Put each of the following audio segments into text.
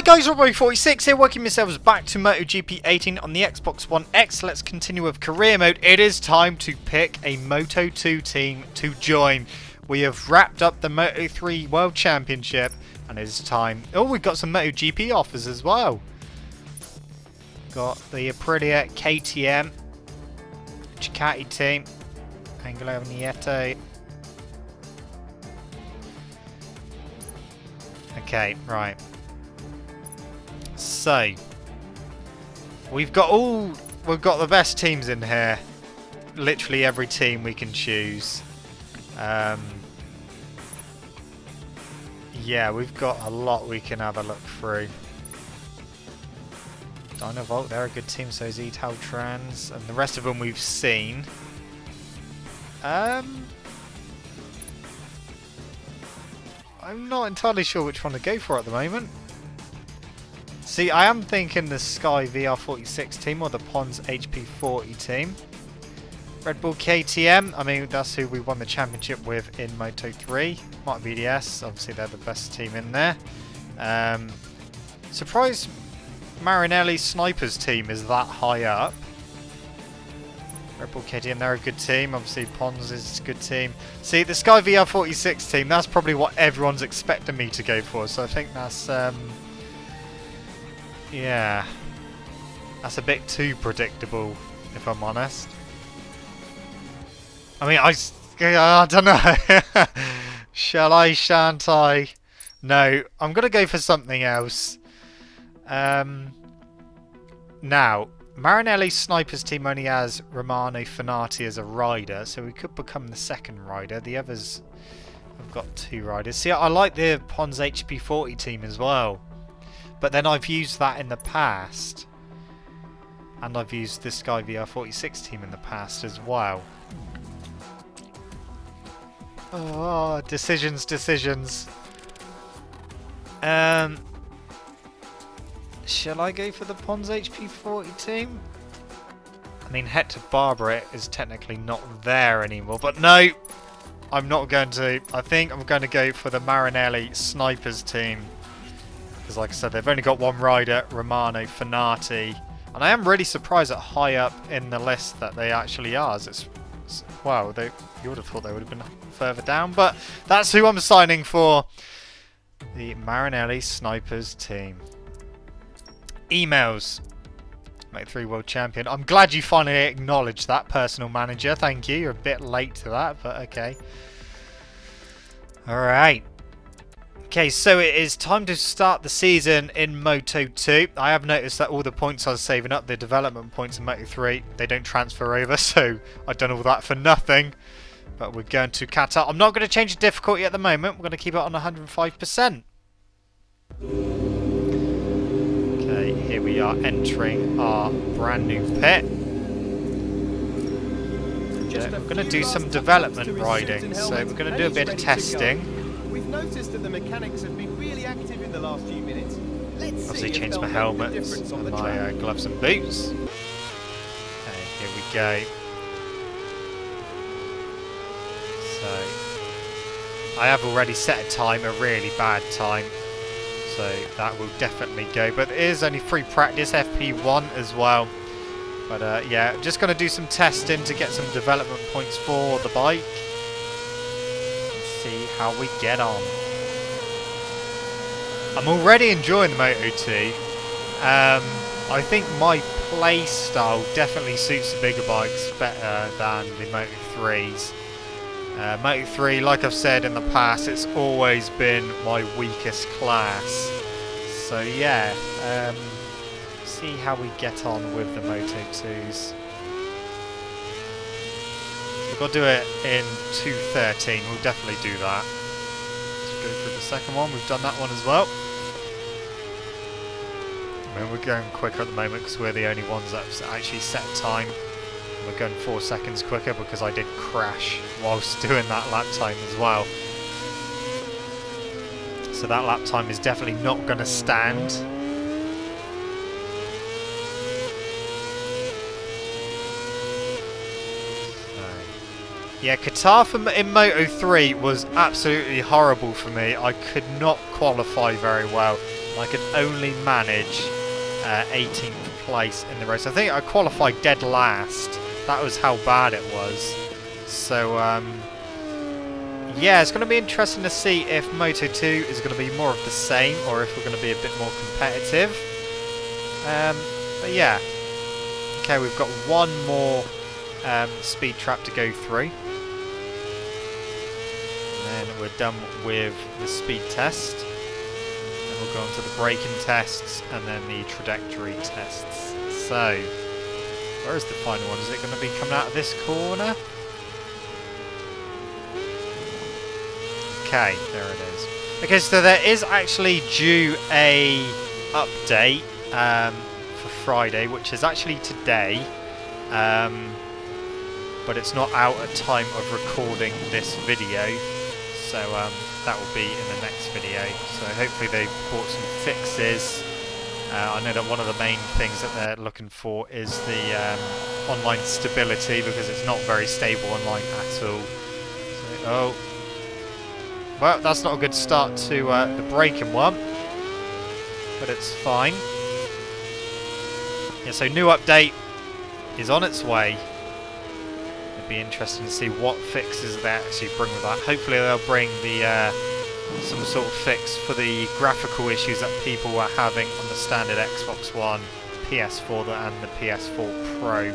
guys, Robo46 here, welcome yourselves back to MotoGP 18 on the Xbox One X. Let's continue with career mode. It is time to pick a Moto2 team to join. We have wrapped up the Moto3 World Championship and it is time. Oh, we've got some MotoGP offers as well. Got the Aprilia KTM, Ducati team, Angelo Nieto. Okay, right. So we've got the best teams in here. Literally every team we can choose. Yeah, we've got a lot we can have a look through. Dynavolt, they're a good team, so is Etal Trans, and the rest of them we've seen. I'm not entirely sure which one to go for at the moment. See, I am thinking the Sky VR46 team or the Pons HP40 team. Red Bull KTM, I mean, that's who we won the championship with in Moto3. Mark VDS, obviously they're the best team in there. Surprised Marinelli Snipers team is that high up. Red Bull KTM, they're a good team. Obviously Pons is a good team. See, the Sky VR46 team, that's probably what everyone's expecting me to go for. So I think that's, yeah, that's a bit too predictable, if I'm honest. I mean, I don't know. Shall I, shan't I? No, I'm going to go for something else. Now, Marinelli Snipers team only has Romano Fenati as a rider, so we could become the second rider. The others have got two riders. See, I like the Pons HP40 team as well. But then I've used that in the past. And I've used the Sky VR46 team in the past as well. Oh, decisions. Shall I go for the Pons HP40 team? I mean, Hector Barbara is technically not there anymore, but no, I'm not going to. I think I'm going to go for the Marinelli Snipers team. Because like I said, they've only got one rider, Romano Fenati. And I am really surprised at high up in the list that they actually are. Wow, you would have thought they would have been further down. But that's who I'm signing for. The Marinelli Snipers team. Emails. Moto3 World Champion. I'm glad you finally acknowledged that, personal manager. Thank you. You're a bit late to that, but okay. Alright. Okay, so it is time to start the season in Moto2. I have noticed that all the points I was saving up, the development points in Moto3, they don't transfer over, so I've done all that for nothing. But we're going to Qatar. I'm not going to change the difficulty at the moment. We're going to keep it on 105%. Okay, here we are entering our brand new pit. We're going to do some development riding, so we're going to do a bit of testing. We've noticed that the mechanics have been really active in the last few minutes. Obviously changed my helmet and my gloves and boots. Okay, here we go. So, I have already set a time, a really bad time. So that will definitely go. But it is only free practice, FP1 as well. But yeah, just going to do some testing to get some development points for the bike. See how we get on. I'm already enjoying the Moto2. I think my play style definitely suits the bigger bikes better than the Moto3s. Moto3, like I've said in the past, it's always been my weakest class. So yeah, see how we get on with the Moto2s. We've got to do it in 2:13. We'll definitely do that. Let's go through the second one. We've done that one as well. I mean, we're going quicker at the moment because we're the only ones that have actually set a time. We're going 4 seconds quicker because I did crash whilst doing that lap time as well. So that lap time is definitely not going to stand. Yeah, Qatar in Moto3 was absolutely horrible for me. I could not qualify very well. and I could only manage 18th place in the race. I think I qualified dead last. That was how bad it was. So yeah, it's going to be interesting to see if Moto2 is going to be more of the same, or if we're going to be a bit more competitive. But yeah, okay, we've got one more speed trap to go through. And then we're done with the speed test. And we'll go on to the braking tests and then the trajectory tests. So, where is the final one? Is it going to be coming out of this corner? Okay, there it is. Okay, so there is actually due a update for Friday, which is actually today. But it's not out at time of recording this video. So that will be in the next video. So hopefully they've brought some fixes. I know that one of the main things that they're looking for is the online stability, because it's not very stable online at all. So, well, that's not a good start to the braking one, but it's fine. Yeah, so new update is on its way. It'd be interesting to see what fixes they actually bring with that. Hopefully they'll bring the some sort of fix for the graphical issues that people were having on the standard Xbox One, PS4 and the PS4 Pro.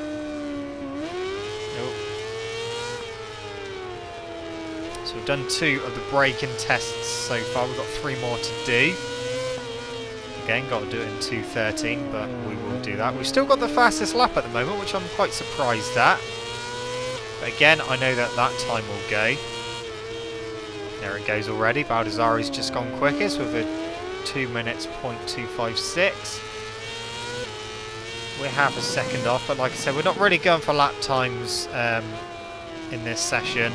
So we've done 2 of the braking tests so far. We've got 3 more to do. Again, got to do it in 2:13, but we will do that. We've still got the fastest lap at the moment, which I'm quite surprised at. But again, I know that that time will go. There it goes already. Baldassarri's just gone quickest with a 2 minutes .256. We're half a second off, but like I said, we're not really going for lap times in this session.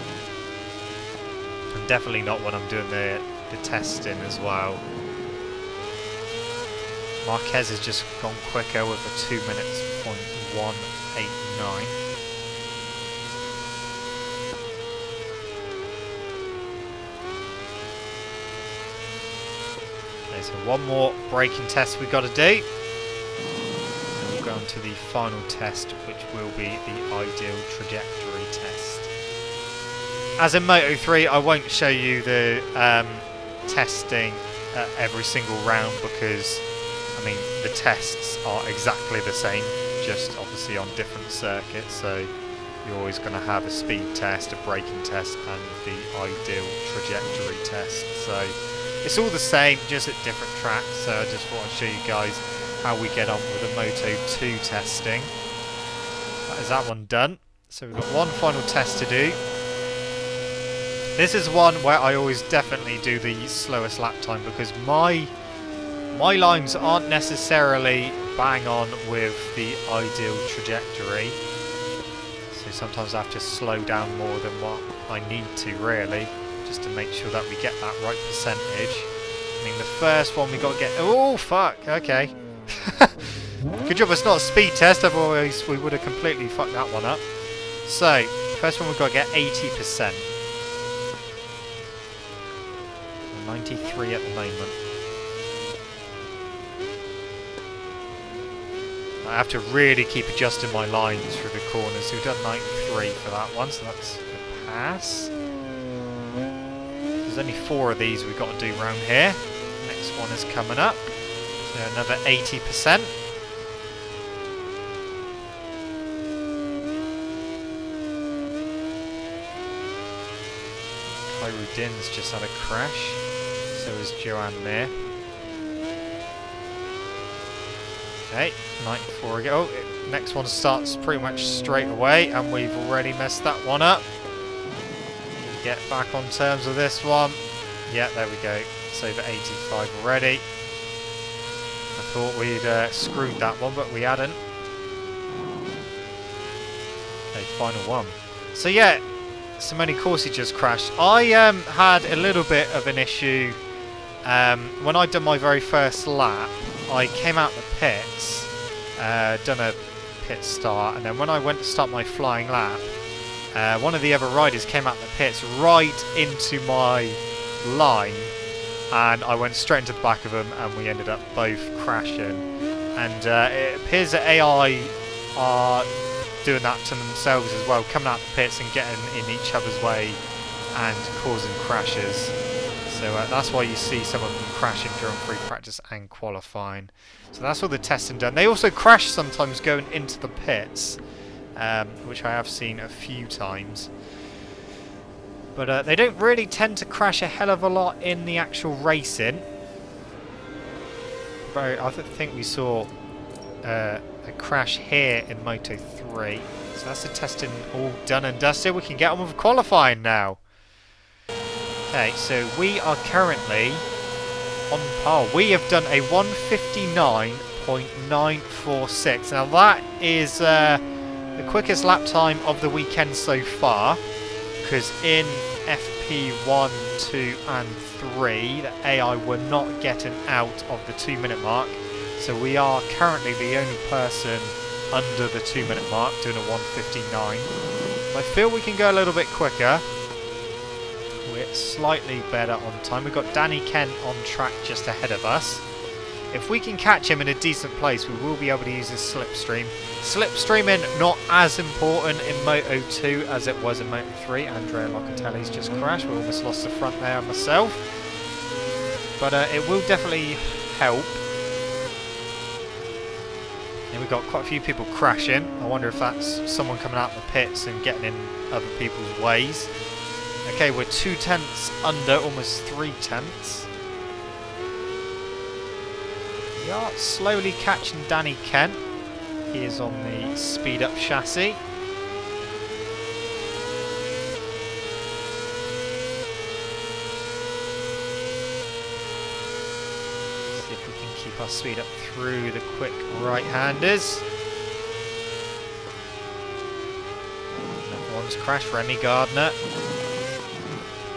And definitely not when I'm doing the testing as well. Marquez has just gone quicker with a 2 minutes .189. Okay, so one more braking test we've got to do. And we'll go on to the final test, which will be the ideal trajectory test. As in Moto3, I won't show you the testing every single round, because I mean the tests are exactly the same, just obviously on different circuits. So you're always going to have a speed test, a braking test, and the ideal trajectory test. So it's all the same, just at different tracks. So I just thought I'd show you guys how we get on with the Moto2 testing. That is that one done. So we've got one final test to do. This is one where I always definitely do the slowest lap time, because my lines aren't necessarily bang on with the ideal trajectory. So sometimes I have to slow down more than what I need to, really, just to make sure that we get that right percentage. I mean, the first one we got to get... Oh, fuck! Okay. Good job it's not a speed test, otherwise we would have completely fucked that one up. So, first one we've got to get 80%. 93 at the moment. I have to really keep adjusting my lines through the corners. So we've done 93 for that one, so that's a pass. There's only 4 of these we've got to do round here. Next one is coming up. So another 80%. Kairu Din's just had a crash. So is Joanne Mir. Okay, 94 again. Oh, next one starts pretty much straight away, and we've already messed that one up. Get back on terms with this one. Yeah, there we go. It's over 85 already. I thought we'd screwed that one, but we hadn't. Okay, final one. So yeah, so many courses just crashed. I had a little bit of an issue when I done my very first lap. I came out the pits, done a pit start, and then when I went to start my flying lap, one of the other riders came out the pits right into my line, and I went straight into the back of them, and we ended up both crashing. And it appears that AI are doing that to themselves as well, coming out the pits and getting in each other's way and causing crashes. So that's why you see some of them crashing during free practice and qualifying. So that's all the testing done. They also crash sometimes going into the pits, which I have seen a few times. But they don't really tend to crash a hell of a lot in the actual racing. I think we saw a crash here in Moto3. So that's the testing all done and dusted. We can get on with qualifying now. Okay, so we are currently on pole. We have done a 1:59.946. Now that is the quickest lap time of the weekend so far, because in FP1, 2 and 3 the AI were not getting out of the 2-minute mark. So we are currently the only person under the 2-minute mark doing a 1:59. I feel we can go a little bit quicker. We're slightly better on time. We've got Danny Kent on track just ahead of us. If we can catch him in a decent place, we will be able to use his slipstream. Slipstreaming not as important in Moto2 as it was in Moto3. Andrea Locatelli's just crashed. We almost lost the front there myself. But it will definitely help. And we've got quite a few people crashing. I wonder if that's someone coming out of the pits and getting in other people's ways. Okay, we're 2/10 under, almost 3/10. We are slowly catching Danny Kent. He is on the speed up chassis. See if we can keep our speed up through the quick right-handers. Another one's crashed, Remy Gardner.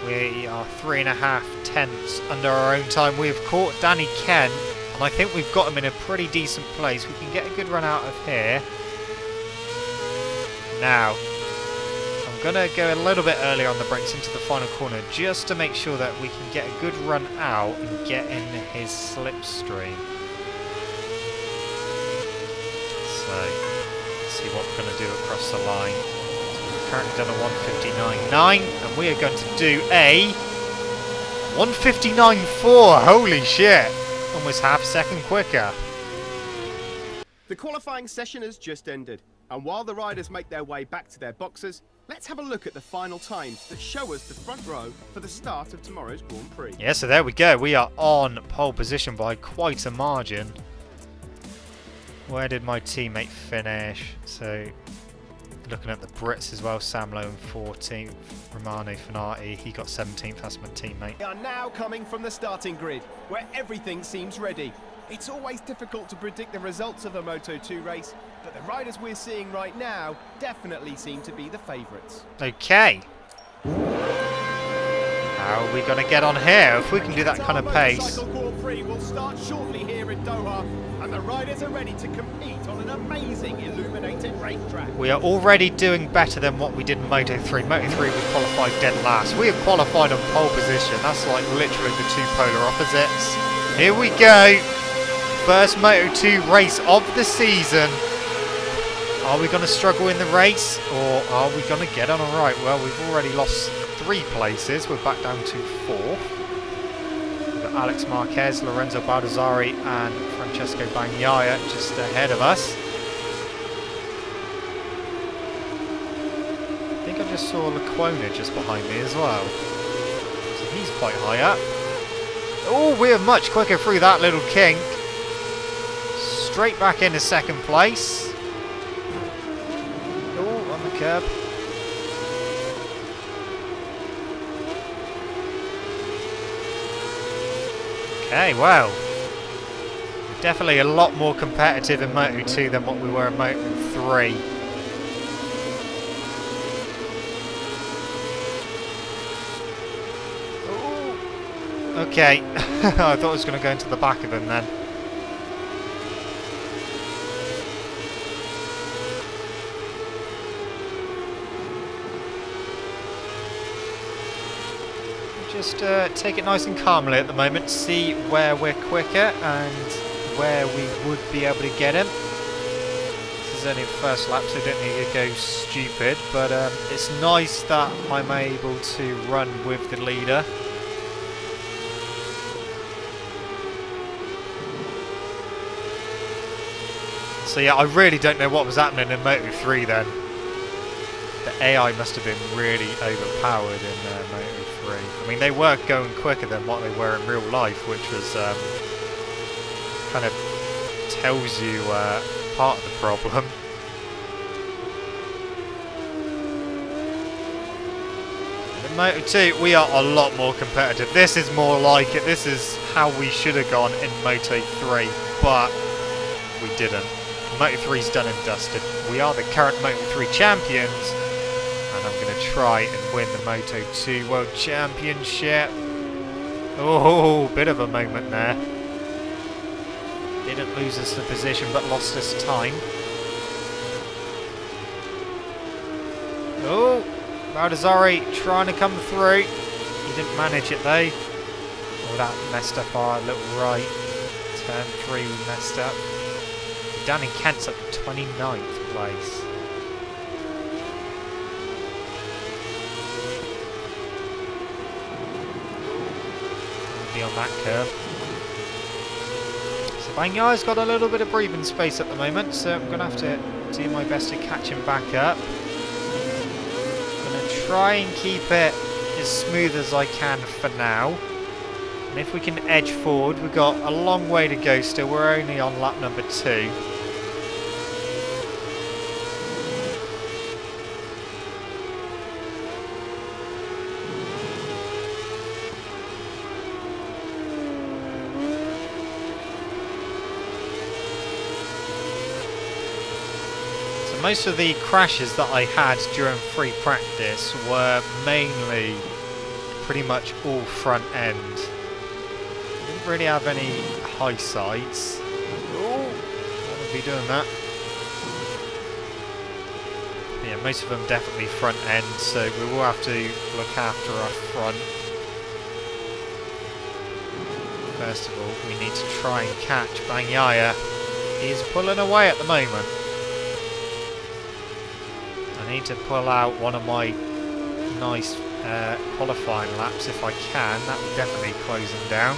We are 3.5 tenths under our own time. We have caught Danny Kent, and I think we've got him in a pretty decent place. We can get a good run out of here. Now, I'm going to go a little bit earlier on the brakes into the final corner just to make sure that we can get a good run out and get in his slipstream. So, let's see what we're going to do across the line. Currently done a 1:59.9, and we are going to do a 1:59.4. Holy shit! Almost half a second quicker. The qualifying session has just ended, and while the riders make their way back to their boxes, let's have a look at the final times that show us the front row for the start of tomorrow's Grand Prix. Yeah, so there we go. We are on pole position by quite a margin. Where did my teammate finish? So, looking at the Brits as well, Sam Lowe in 14th, Romano Finati, he got 17th, that's my teammate. We are now coming from the starting grid, where everything seems ready. It's always difficult to predict the results of a Moto2 race, but the riders we're seeing right now definitely seem to be the favourites. Okay. How are we going to get on here? If we can do that kind of pace. The Grand Prix will start shortly here in Doha, and the riders are ready to compete on an amazing illuminated racetrack. We are already doing better than what we did in Moto3. Moto3 we qualified dead last. We have qualified on pole position. That's like literally the two polar opposites. Here we go. First Moto2 race of the season. Are we going to struggle in the race, or are we going to get on alright? Well, we've already lost 3 places. We're back down to 4th. We've got Alex Marquez, Lorenzo Baldassari and Francesco Bagnaia just ahead of us. I think I just saw Lequona just behind me as well. So he's quite high up. Oh, we're much quicker through that little kink. Straight back into 2nd place. Oh, on the curb. Okay, well, we're definitely a lot more competitive in Moto2 than what we were in Moto3. Ooh. Okay, I thought I was going to go into the back of him then. Just take it nice and calmly at the moment, see where we're quicker and where we would be able to get him. This is only the first lap, so I don't need to go stupid, but it's nice that I'm able to run with the leader. So yeah, I really don't know what was happening in Moto3 then. The AI must have been really overpowered in Moto3. I mean, they were going quicker than what they were in real life, which was kind of tells you part of the problem. In Moto2, we are a lot more competitive. This is more like it. This is how we should have gone in Moto3, but we didn't. Moto3's done and dusted. We are the current Moto3 champions, and I'm going to try and win the Moto2 World Championship. Oh, bit of a moment there. Didn't lose us the position, but lost us time. Oh, Baldassarri trying to come through. He didn't manage it though. Oh, that messed up our little right. Turn 3 we messed up. Down in Kent's up to 29th place. Be on that curve. So Bagnaya's got a little bit of breathing space at the moment, so I'm going to have to do my best to catch him back up. I'm going to try and keep it as smooth as I can for now. And if we can edge forward, we've got a long way to go still. We're only on lap number 2. Most of the crashes that I had during free practice were mainly pretty much all front end. Didn't really have any high sides. Oh, I won't be doing that. Yeah, most of them definitely front end, so we will have to look after our front. First of all, we need to try and catch Bagnaia. He is pulling away at the moment. I need to pull out one of my nice qualifying laps if I can. That would definitely close them down.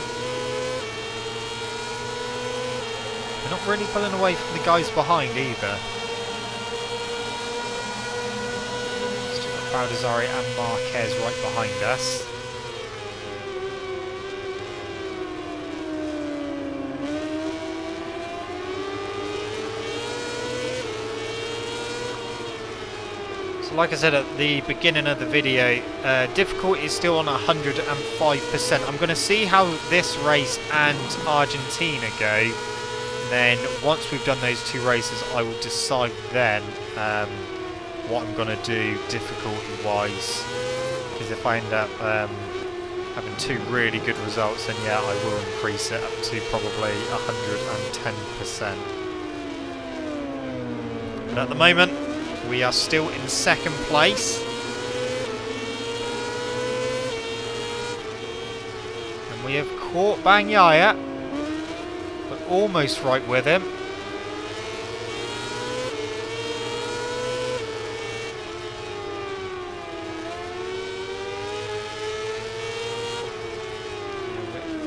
We're not really pulling away from the guys behind either. Still got Baldassarri and Marquez right behind us. Like I said at the beginning of the video, difficulty is still on 105%. I'm going to see how this race and Argentina go. Then once we've done those 2 races, I will decide then what I'm going to do difficulty-wise. Because if I end up having 2 really good results, then yeah, I will increase it up to probably 110%. But at the moment, we are still in 2nd place. And we have caught Bagnaia, but almost right with him.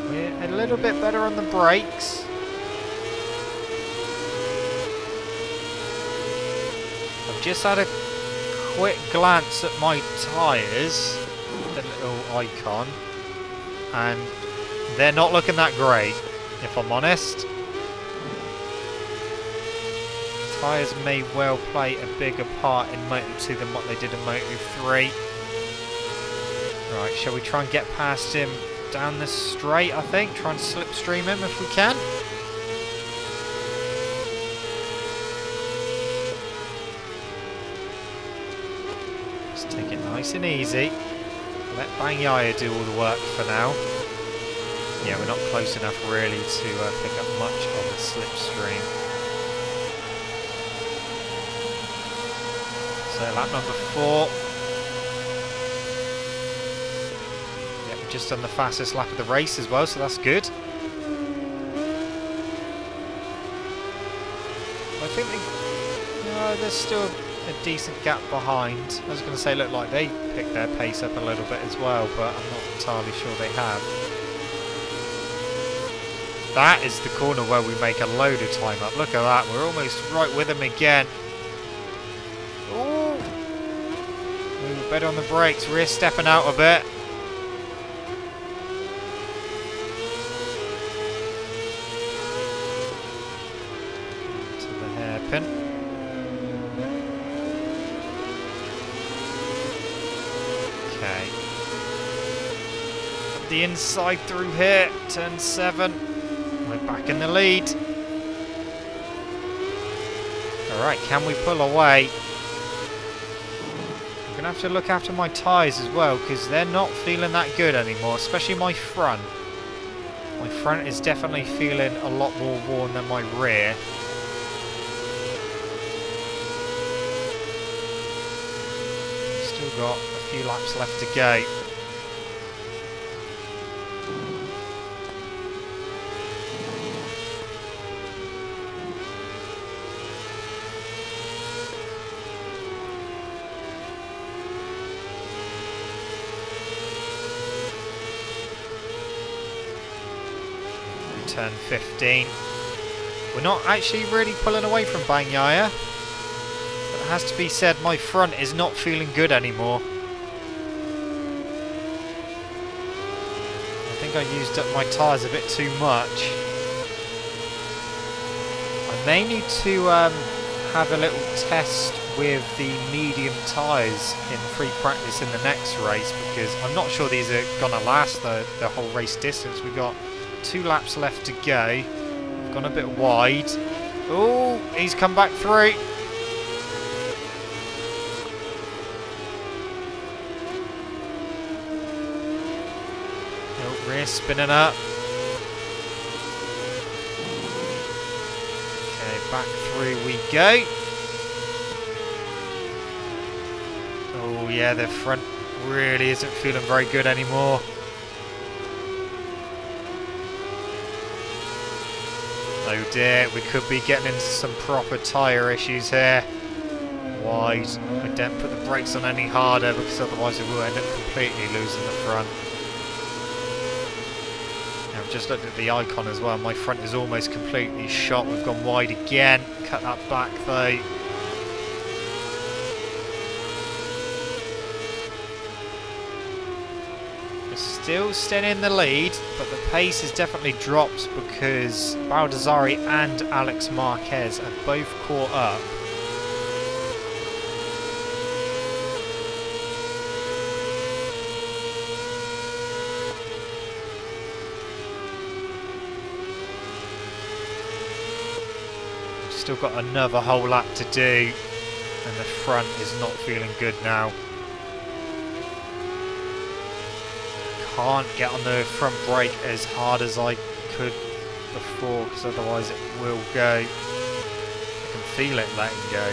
We're a little bit better on the brakes. Just had a quick glance at my tyres, the little icon, and they're not looking that great, if I'm honest. Tyres may well play a bigger part in Moto2 than what they did in Moto3. Right, shall we try and get past him down the straight, I think? Try and slipstream him if we can. Take it nice and easy. Let Bagnaia do all the work for now. Yeah, we're not close enough really to pick up much of a slipstream. So lap number 4. Yep, just done the fastest lap of the race as well, so that's good. I think there's still a decent gap behind. I was going to say, look like they picked their pace up a little bit as well, but I'm not entirely sure they have. That is the corner where we make a load of time up. Look at that, we're almost right with them again. Ooh. Ooh, better on the brakes, rear stepping out a bit. To the hairpin. Okay. The inside through here, turn 7. We're back in the lead. Alright, can we pull away? I'm going to have to look after my tyres as well, because they're not feeling that good anymore, especially my front. My front is definitely feeling a lot more worn than my rear. Still got a few laps left to go. Turn 15. We're not actually really pulling away from Bagnaia, but it has to be said, my front is not feeling good anymore. I think I used up my tyres a bit too much. I may need to have a little test with the medium tyres in free practice in the next race, because I'm not sure these are going to last the whole race distance. We've got 2 laps left to go. We've gone a bit wide. Oh, he's come back through. Oh, rear spinning up. Okay, back through we go. Oh yeah, the front really isn't feeling very good anymore. Oh dear, we could be getting into some proper tyre issues here. Wide. I don't put the brakes on any harder, because otherwise we will end up completely losing the front. Now, I've just looked at the icon as well. My front is almost completely shot. We've gone wide again. Cut that back though. Still staying in the lead, but the pace has definitely dropped because Baldassarri and Alex Marquez have both caught up. Still got another whole lap to do, and the front is not feeling good now. Can't get on the front brake as hard as I could before, because otherwise it will go. I can feel it letting go.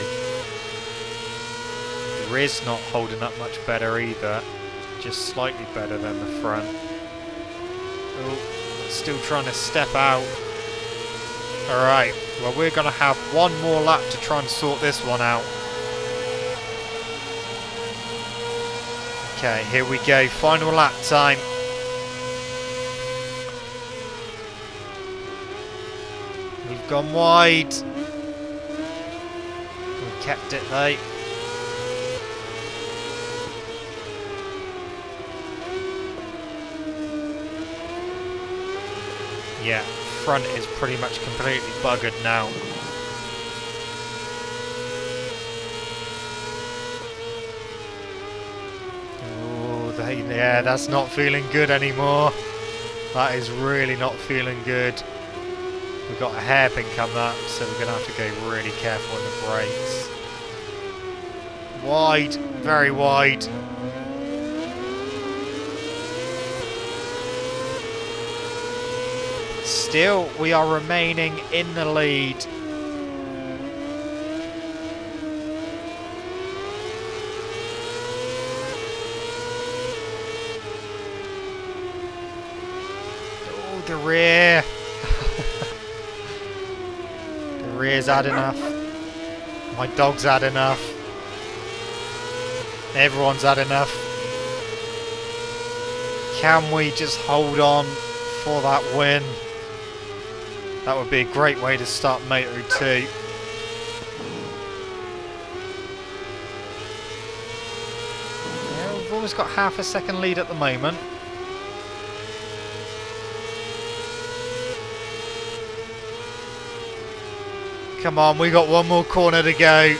The rear's not holding up much better either, just slightly better than the front. Oh, still trying to step out. Alright, well we're going to have one more lap to try and sort this one out. Okay, here we go, final lap time. We've gone wide. We kept it though. Yeah, front is pretty much completely buggered now. Yeah, that's not feeling good anymore. That is really not feeling good. We've got a hairpin coming up, so we're going to have to go really careful on the brakes. Wide, very wide. Still, we are remaining in the lead. The rear. The rear's had enough. My dog's had enough. Everyone's had enough. Can we just hold on for that win? That would be a great way to start Moto2. Yeah, we've almost got half a second lead at the moment. Come on, we got one more corner to go.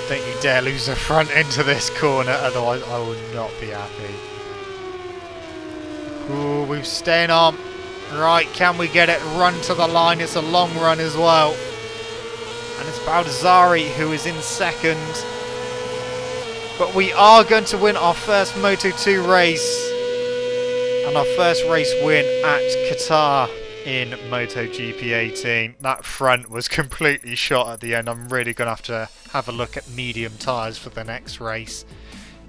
Don't you dare lose the front into this corner, otherwise I will not be happy. Ooh, we're staying on. Right, can we get it? Run to the line. It's a long run as well. And it's Baldassari who is in second. But we are going to win our first Moto2 race. And our first race win at Qatar in MotoGP 18. That front was completely shot at the end. I'm really going to have a look at medium tyres for the next race.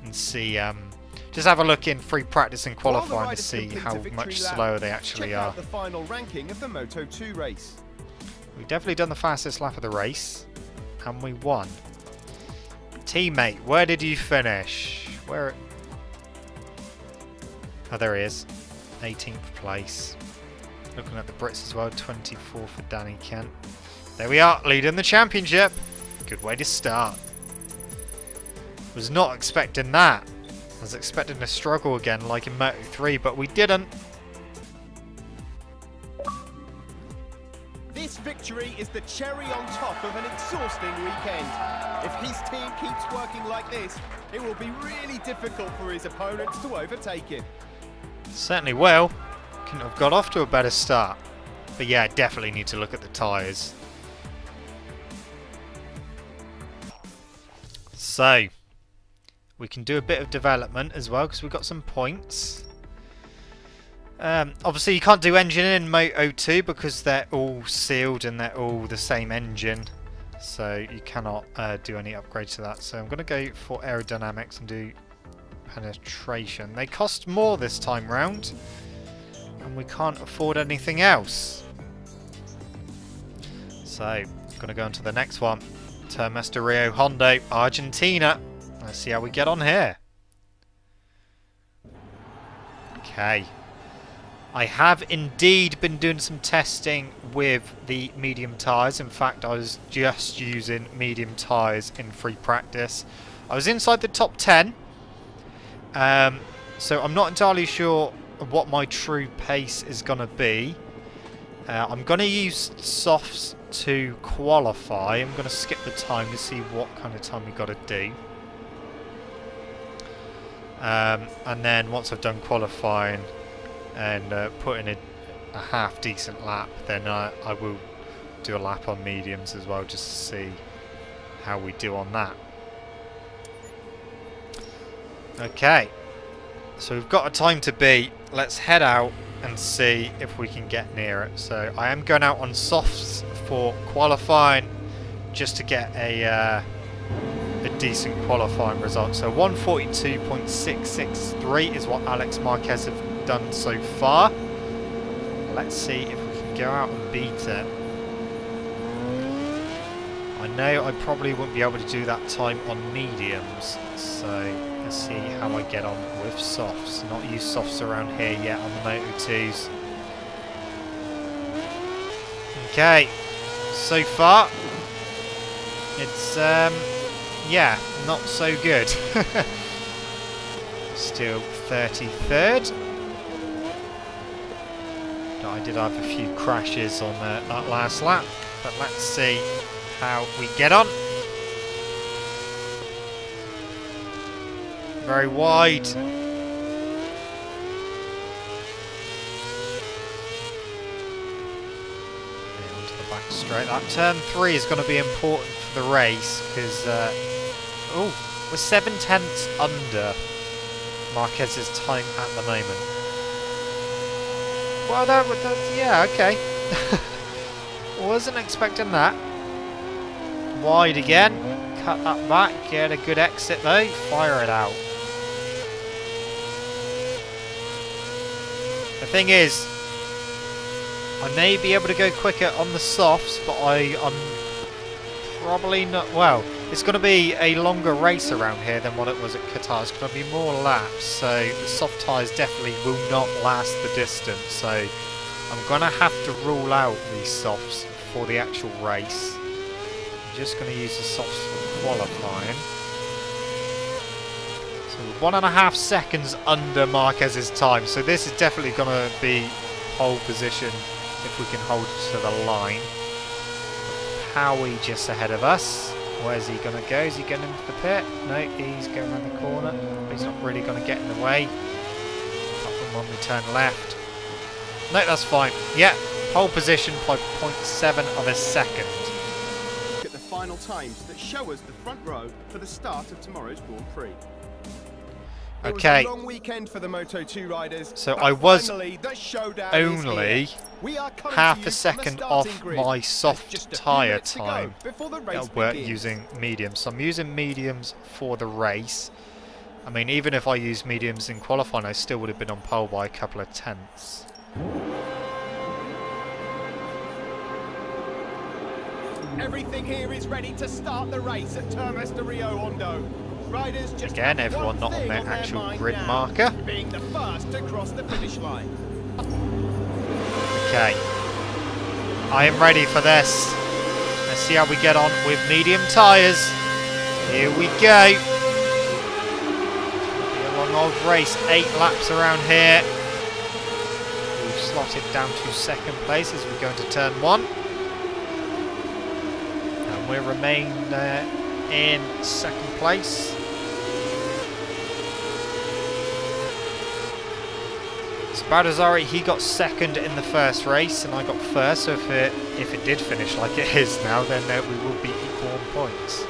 And see... just have a look in free practice and qualifying to see how much slower they actually are. The final ranking of the Moto2 race. We've definitely done the fastest lap of the race, and we won. Teammate, where did you finish? Where? Oh, there he is. 18th place. Looking at the Brits as well, 24 for Danny Kent. There we are, leading the championship. Good way to start. Was not expecting that. I was expecting to struggle again like in Moto3, but we didn't. This victory is the cherry on top of an exhausting weekend. If his team keeps working like this, it will be really difficult for his opponents to overtake him. Certainly will. Couldn't have got off to a better start. But yeah, definitely need to look at the tyres. So... we can do a bit of development as well because we've got some points. Obviously you can't do engine in Moto2 because they're all sealed and they're all the same engine. So you cannot do any upgrades to that. So I'm going to go for aerodynamics and do penetration. They cost more this time round. And we can't afford anything else. So I'm going to go on to the next one. Termas de Rio Hondo, Argentina. Let's see how we get on here. Okay. I have indeed been doing some testing with the medium tyres. In fact, I was just using medium tyres in free practice. I was inside the top 10. So I'm not entirely sure what my true pace is going to be. I'm going to use softs to qualify. I'm going to skip the time to see what kind of time we got to do. And then once I've done qualifying and put in a half decent lap, then I will do a lap on mediums as well just to see how we do on that. Okay, so we've got a time to beat. Let's head out and see if we can get near it. So I am going out on softs for qualifying just to get a decent qualifying result. So 142.663 is what Alex Marquez have done so far. Let's see if we can go out and beat it. I know I probably wouldn't be able to do that time on mediums, so let's see how I get on with softs. Not used softs around here yet on the Moto2s. Okay, so far it's yeah, not so good. Still 33rd. I did have a few crashes on that last lap, but let's see how we get on. Very wide. Onto the back straight. That turn 3 is going to be important for the race because oh, we're 7/10 under Marquez's time at the moment. Well, yeah, okay. Wasn't expecting that. Wide again. Cut that back. Get a good exit though. Fire it out. The thing is, I may be able to go quicker on the softs, but I'm probably not. Well, it's going to be a longer race around here than what it was at Qatar. It's going to be more laps, so the soft tyres definitely will not last the distance. So I'm going to have to rule out these softs for the actual race. I'm just going to use the softs for qualifying. So 1.5 seconds under Marquez's time. So this is definitely going to be pole position if we can hold to the line. Howie just ahead of us. Where's he going to go? Is he going into the pit? No, he's going around the corner. But he's not really going to get in the way. Apart from when we turn left. No, that's fine. Yeah, pole position by 0.7 of a second. Look at the final times that show us the front row for the start of tomorrow's Grand Prix. Okay. It was a long weekend for the Moto2 riders. So I was the showdown only half a second off my soft tyre time using mediums. So I'm using mediums for the race. I mean, even if I used mediums in qualifying, I still would have been on pole by a couple of tenths. Everything here is ready to start the race at Termas de Rio Hondo. Riders just again, everyone not on their actual grid marker. Being the first to cross the finish line. Okay, I am ready for this. Let's see how we get on with medium tyres. Here we go. It'll be a long old race, 8 laps around here. We've slotted down to second place as we go into turn 1. And we remain in second place. So Baldassarri, he got second in the first race and I got first, so if it did finish like it is now, then we will be equal on points.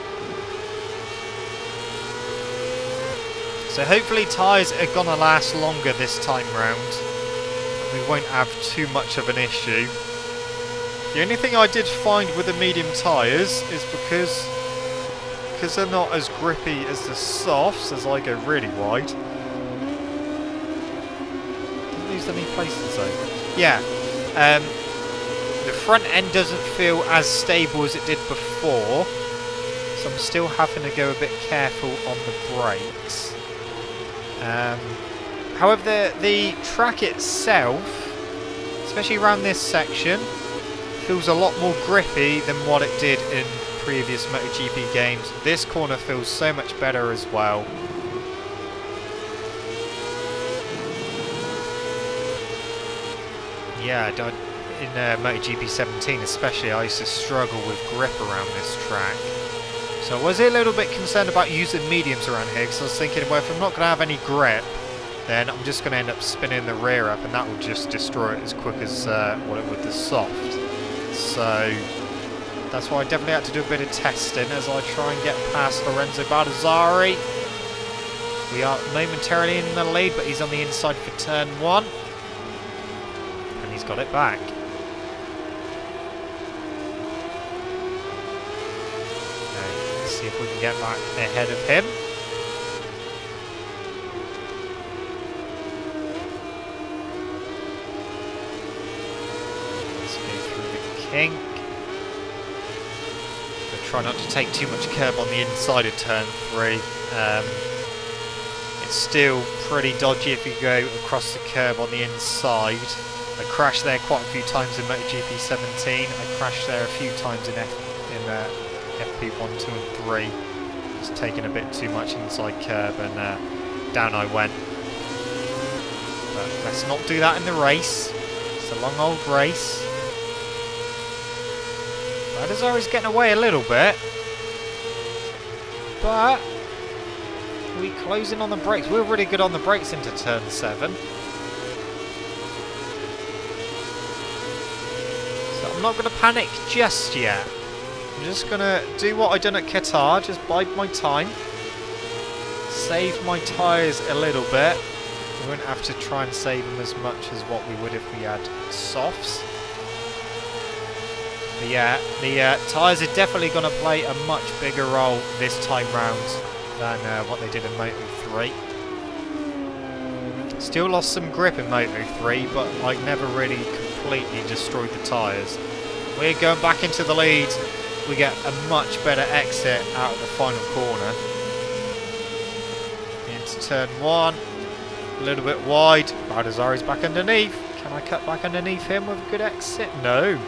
So hopefully tyres are going to last longer this time round. We won't have too much of an issue. The only thing I did find with the medium tyres is because they're not as grippy as the softs, as I go really wide. Didn't lose any places though. Yeah, the front end doesn't feel as stable as it did before, so I'm still having to go a bit careful on the brakes. However, the track itself, especially around this section, feels a lot more grippy than what it did in previous MotoGP games. This corner feels so much better as well. Yeah, in MotoGP 17 especially, I used to struggle with grip around this track. So I was a little bit concerned about using mediums around here, because I was thinking, well, if I'm not going to have any grip, then I'm just going to end up spinning the rear up, and that will just destroy it as quick as what it would the soft. So that's why I definitely had to do a bit of testing as I try and get past Lorenzo Baldassarri. We are momentarily in the lead, but he's on the inside for turn 1. And he's got it back. Okay, let's see if we can get back ahead of him. Let's go through the kink. Try not to take too much curb on the inside of turn 3. It's still pretty dodgy if you go across the curb on the inside. I crashed there quite a few times in MotoGP 17. I crashed there a few times in FP1, 2 and 3. Just taking a bit too much inside curb and down I went. But let's not do that in the race. It's a long old race. Baldassarri's getting away a little bit, but we're closing on the brakes. We're really good on the brakes into turn 7. So I'm not going to panic just yet. I'm just going to do what I done at Qatar, just bide my time, save my tyres a little bit. We won't have to try and save them as much as what we would if we had softs. But yeah, the tyres are definitely going to play a much bigger role this time round than what they did in Moto3. Still lost some grip in Moto3, but like never really completely destroyed the tyres. We're going back into the lead. We get a much better exit out of the final corner. Into turn 1. A little bit wide. Baldassarri's back underneath. Can I cut back underneath him with a good exit? No.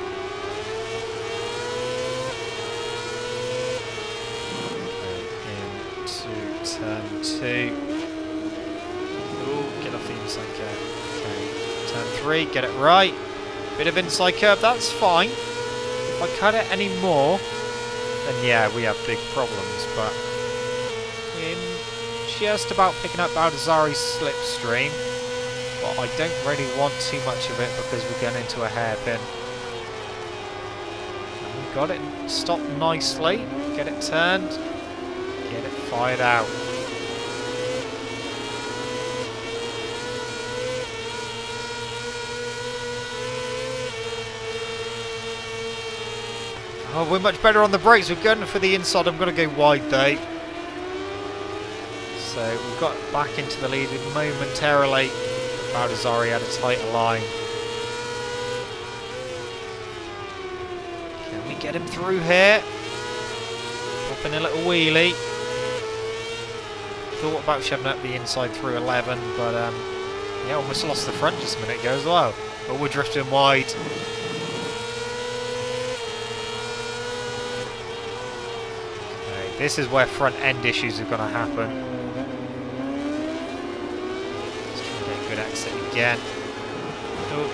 Into turn 2. Ooh, get off the inside curb. Okay. Turn 3, get it right. Bit of inside curb, that's fine. If I cut it any more, then yeah, we have big problems, but in just about picking up Baldassarri's slipstream, but I don't really want too much of it because we're getting into a hairpin. And we got it stopped nicely, get it turned, get it fired out. Oh, we're much better on the brakes. We're going for the inside. I'm going to go wide though. So we got back into the lead momentarily. Baldassarri had a tighter line. Can we get him through here? Popping a little wheelie. Thought about shoving up the inside through 11, but yeah, almost lost the front just a minute ago as well. But we're drifting wide. This is where front end issues are going to happen. Let's try and get a good exit again. Oh,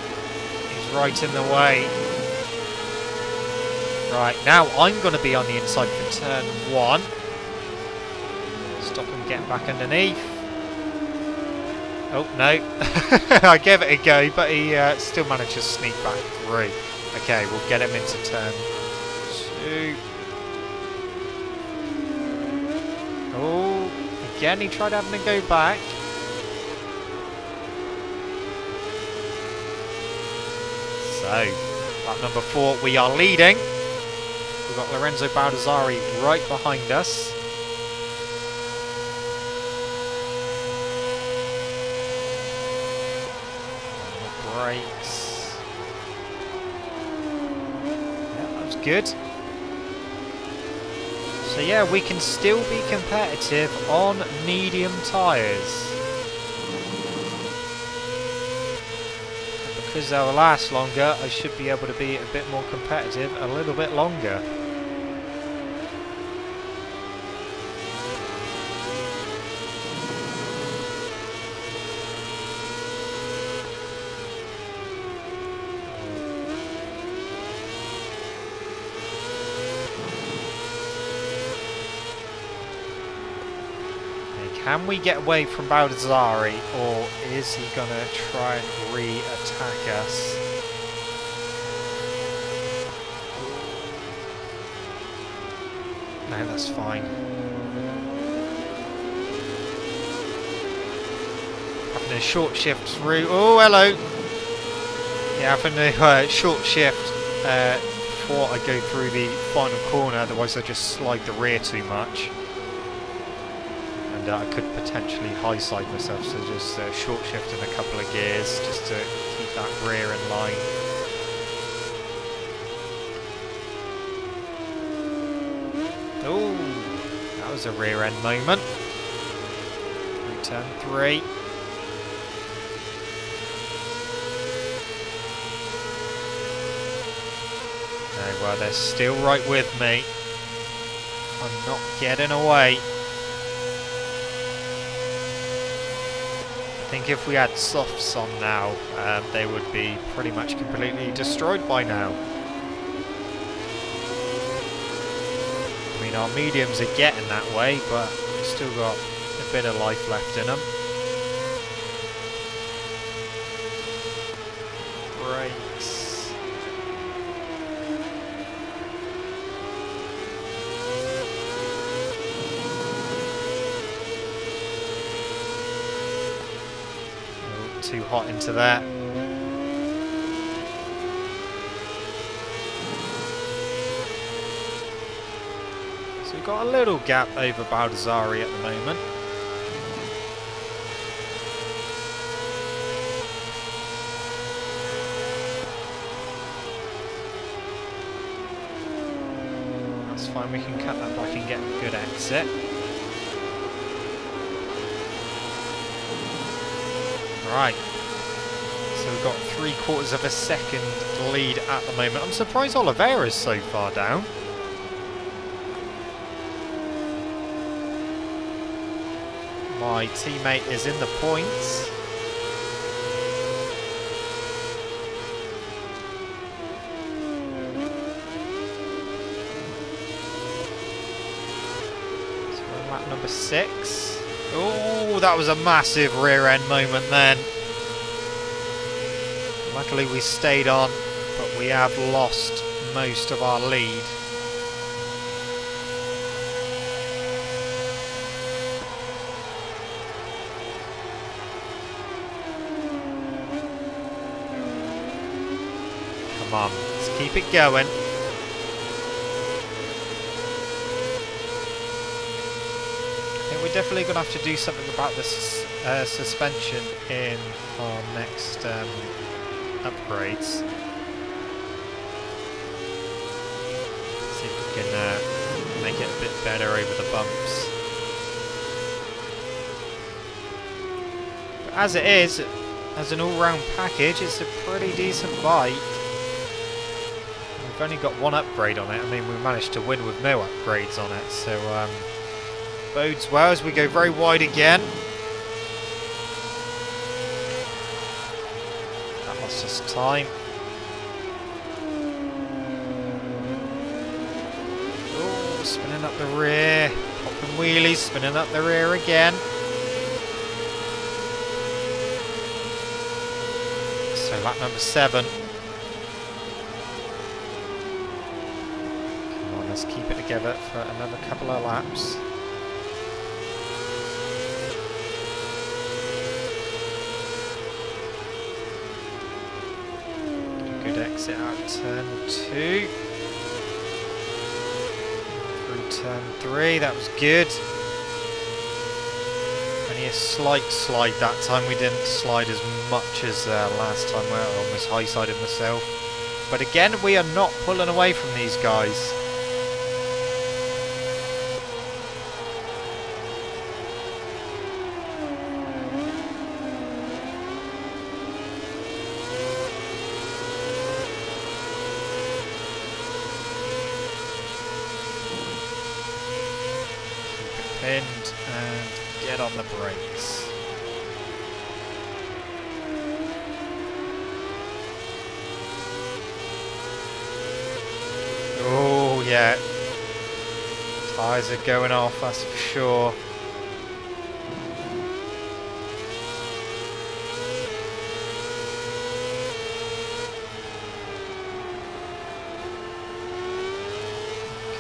he's right in the way. Right, now I'm going to be on the inside for turn 1. Stop him getting back underneath. Oh, no. I gave it a go, but he still managed to sneak back through. Okay, we'll get him into turn 2. Oh, again he tried having to go back. So, lap number 4, we are leading. We've got Lorenzo Baldassarri right behind us. Brakes. Yeah, that was good. So yeah, we can still be competitive on medium tyres. Because they'll last longer, I should be able to be a bit more competitive a little bit longer. Can we get away from Baldassarri, or is he going to try and re-attack us? No, that's fine. Having a short shift through. Oh, hello! Yeah, having a short shift before I go through the final corner, otherwise I just slide the rear too much. I could potentially high side myself, so just short shift in a couple of gears just to keep that rear in line. Oh, that was a rear end moment. Turn 3. No, well, they're still right with me. I'm not getting away. I think if we had softs on now, they would be pretty much completely destroyed by now. I mean, our mediums are getting that way, but we've still got a bit of life left in them. Brakes. Too hot into that. So we've got a little gap over Baldassarri at the moment. fine. We can cut that back and get a good exit. Right. So we've got 3/4 of a second lead at the moment. I'm surprised Oliveira's so far down. My teammate is in the points. So we're on lap number 6. Oh, that was a massive rear end moment then. Luckily we stayed on, but we have lost most of our lead. Come on, let's keep it going. I think we're definitely going to have to do something about this suspension in our next upgrades. See if we can make it a bit better over the bumps. But as it is, as an all-round package, it's a pretty decent bike. We've only got one upgrade on it. I mean, we managed to win with no upgrades on it, so bodes well as we go very wide again. That lost us time. Oh, spinning up the rear, popping wheelies, spinning up the rear again. So lap number 7. Come on, let's keep it together for another couple of laps. Good exit out turn 2. Through turn 3, that was good. Only a slight slide that time. We didn't slide as much as last time where I almost high-sided myself. But again, we are not pulling away from these guys. Pinned and get on the brakes. Oh yeah, tyres are going off, that's for sure.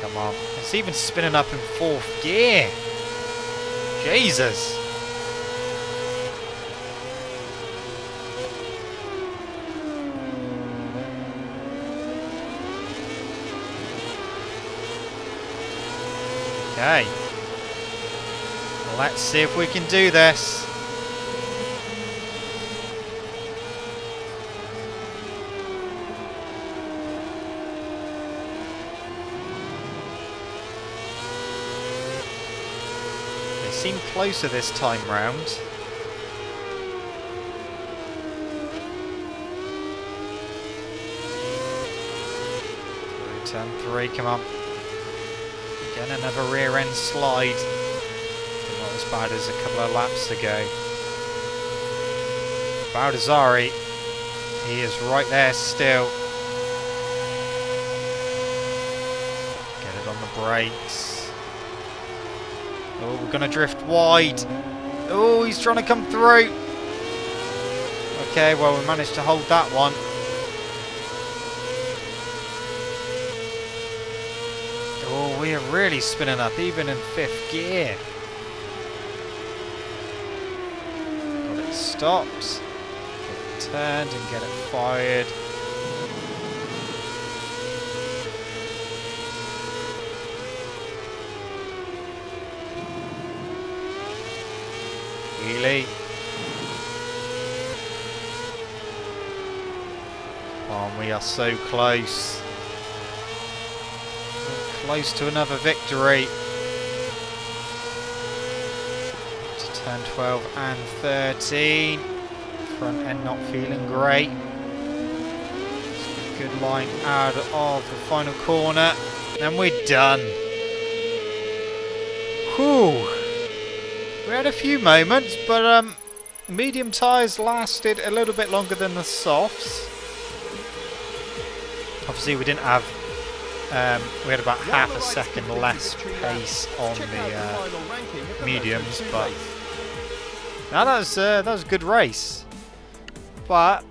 Come on, it's even spinning up in 4th gear. Jesus! Okay. Let's see if we can do this. Seem closer this time round. Through turn 3, come on. Again, another rear end slide. Not as bad as a couple of laps ago. Baldassari, he is right there still. Get it on the brakes. Oh, we're going to drift wide. Oh, he's trying to come through. Okay, well, we managed to hold that one. Oh, we are really spinning up, even in 5th gear. Got it stopped. Get it turned and get it fired. Wheelie. Come on, we are so close. So Close to another victory. To turn 12 and 13. Front end not feeling great. Good line out of the final corner. And we're done. Whew. We had a few moments, but medium tyres lasted a little bit longer than the softs. Obviously we didn't have, we had about half a second less pace on the mediums, but now that was a good race. But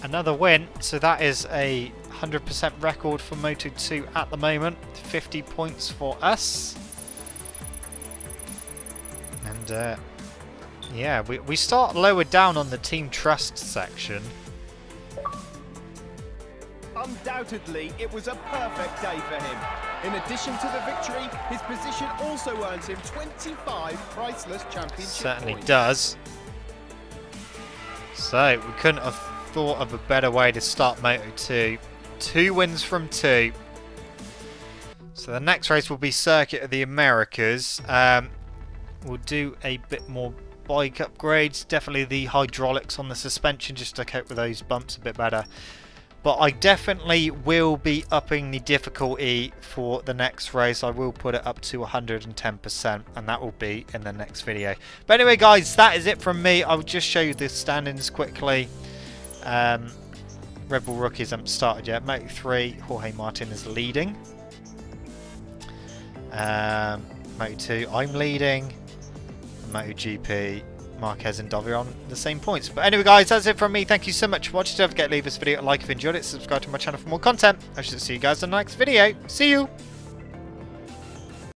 another win, so that is a 100% record for Moto2 at the moment. 50 points for us. And yeah, we start lower down on the team trust section. Undoubtedly, it was a perfect day for him. In addition to the victory, his position also earns him 25 priceless championship Certainly points. does. So, we couldn't have thought of a better way to start Moto2. 2 wins from 2. So the next race will be Circuit of the Americas. We'll do a bit more bike upgrades. Definitely the hydraulics on the suspension just to cope with those bumps a bit better. But I definitely will be upping the difficulty for the next race. I will put it up to 110%, and that will be in the next video. But anyway, guys, that is it from me. I will just show you the standings quickly. Red Bull rookies haven't started yet. Moto3, Jorge Martin is leading. Moto2, I'm leading. MotoGP, Marquez and Dovi on the same points. But anyway, guys, that's it from me. Thank you so much for watching. Don't forget to leave this video a like if you enjoyed it. Subscribe to my channel for more content. I shall see you guys in the next video. See you!